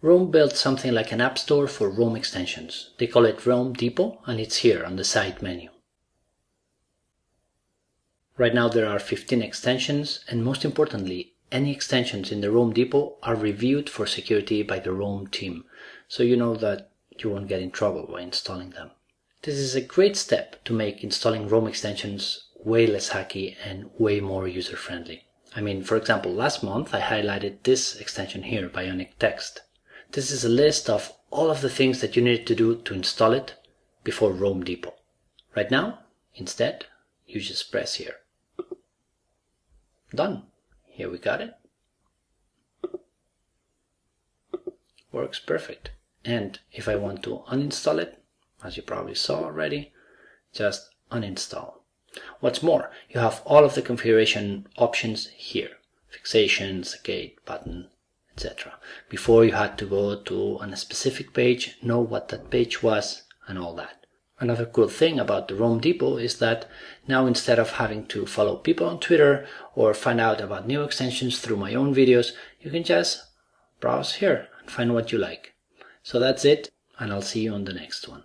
Rome built something like an app store for Rome extensions. They call it Rome Depot, and it's here on the side menu. Right now there are 15 extensions, and most importantly, any extensions in the Rome Depot are reviewed for security by the Rome team, so you know that you won't get in trouble by installing them. This is a great step to make installing Rome extensions way less hacky and way more user-friendly. I mean, for example, last month I highlighted this extension here, Bionic Text. This is a list of all of the things that you need to do to install it before Rome Depot. Right now, instead, you just press here. Done. Here we got it. Works perfect. And if I want to uninstall it, as you probably saw already, just uninstall. What's more, you have all of the configuration options here. Fixations, gate, button, etc. Before you had to go to a specific page, know what that page was, and all that. Another cool thing about the Rome Depot is that now instead of having to follow people on Twitter or find out about new extensions through my own videos, you can just browse here and find what you like. So that's it, and I'll see you on the next one.